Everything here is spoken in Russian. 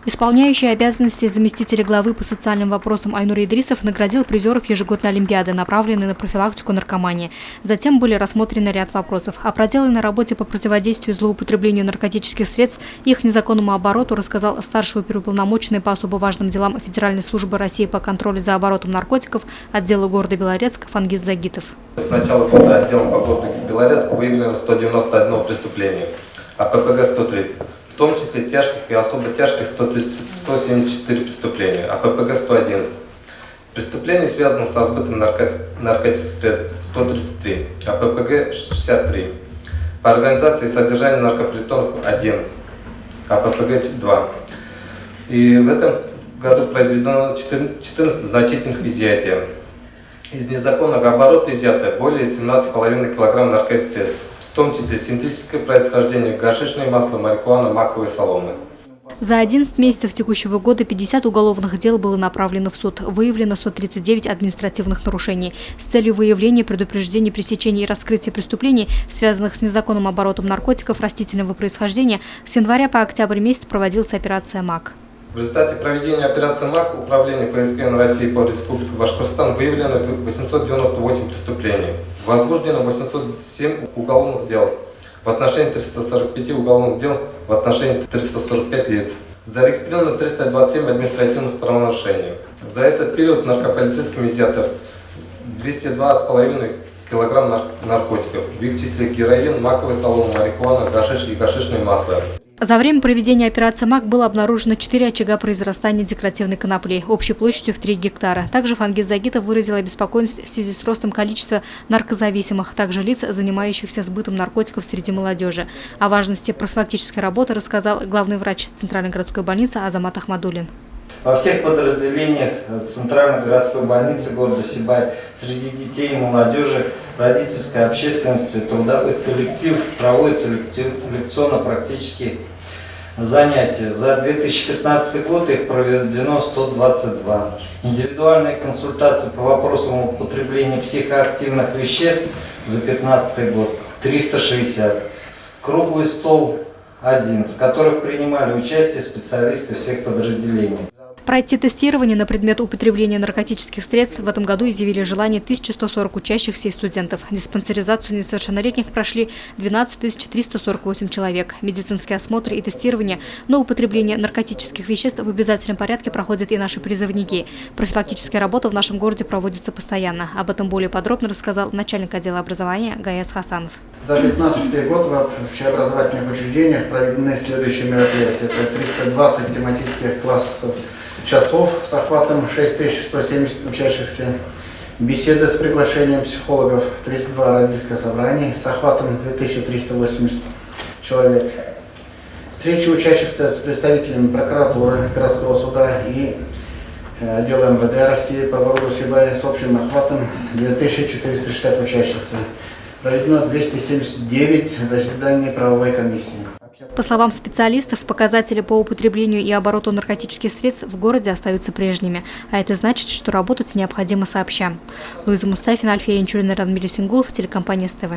Исполняющий обязанности заместителя главы по социальным вопросам Айнур Идрисов наградил призеров ежегодной олимпиады, направленной на профилактику наркомании. Затем были рассмотрены ряд вопросов. О проделанной работе по противодействию злоупотреблению наркотических средств и их незаконному обороту рассказал старший оперуполномоченный по особо важным делам Федеральной службы России по контролю за оборотом наркотиков отдела города Белорецк Фангиз Загитов. С начала года отделом по городу Белорецк выявлено 191 преступление, а ППГ 130. В том числе тяжких и особо тяжких 174 преступления, а ППГ 111. Преступлений, связанных со сбытом наркотических средств, 133, а ППГ 63. По организации и содержанию наркопритонов 1, а ППГ 2. И в этом году произведено 14 значительных изъятий. Из незаконного оборота изъято более 17,5 кг наркотических средств, в том числе синтетическое происхождение, гашишное масло, марихуана, маковые соломы. За 11 месяцев текущего года 50 уголовных дел было направлено в суд. Выявлено 139 административных нарушений. С целью выявления, предупреждения, пресечения и раскрытия преступлений, связанных с незаконным оборотом наркотиков растительного происхождения, с января по октябрь месяц проводилась операция МАК. В результате проведения операции МАК Управление ФСГ России по Республике Башкортостан выявлено 898 преступлений. Возбуждено 807 уголовных дел в отношении 345 уголовных дел в отношении 345 лиц. Зарегистрировано 327 административных правонарушений. За этот период наркополицейским изъято 202,5 кг наркотиков, в их числе героин, маковые соломы, марихуана, гашиш и гашишное масло. За время проведения операции МАК было обнаружено 4 очага произрастания декоративной конопли общей площадью в 3 гектара. Также Фангиз Загитов выразил обеспокоенность в связи с ростом количества наркозависимых, также лиц, занимающихся сбытом наркотиков среди молодежи. О важности профилактической работы рассказал главный врач Центральной городской больницы Азамат Ахмадулин. Во всех подразделениях Центральной городской больницы города Сибай среди детей и молодежи, родительской общественности, трудовых коллективов проводятся лекционно-практические занятия. За 2015 год их проведено 122. Индивидуальные консультации по вопросам употребления психоактивных веществ за 2015 год 360. Круглый стол 1, в которых принимали участие специалисты всех подразделений. Пройти тестирование на предмет употребления наркотических средств в этом году изъявили желание 1140 учащихся и студентов. Диспансеризацию несовершеннолетних прошли 12 348 человек. Медицинские осмотры и тестирование на употребление наркотических веществ в обязательном порядке проходят и наши призывники. Профилактическая работа в нашем городе проводится постоянно. Об этом более подробно рассказал начальник отдела образования Гаяс Хасанов. За 2015 год в общеобразовательных учреждениях проведены следующие мероприятия. Это 320 тематических классов часов с охватом 6170 учащихся, беседы с приглашением психологов, 32 родительских собраний с охватом 2380 человек, встречи учащихся с представителями прокуратуры, городского суда и отдела МВД России по городу Сибай с общим охватом 2460 учащихся. Проведено 279 заседаний правовой комиссии. По словам специалистов, показатели по употреблению и обороту наркотических средств в городе остаются прежними. А это значит, что работать необходимо сообща. Луиза Мустафина, Альфия Янчурина, Радмир Сингулов, телекомпания СТВ.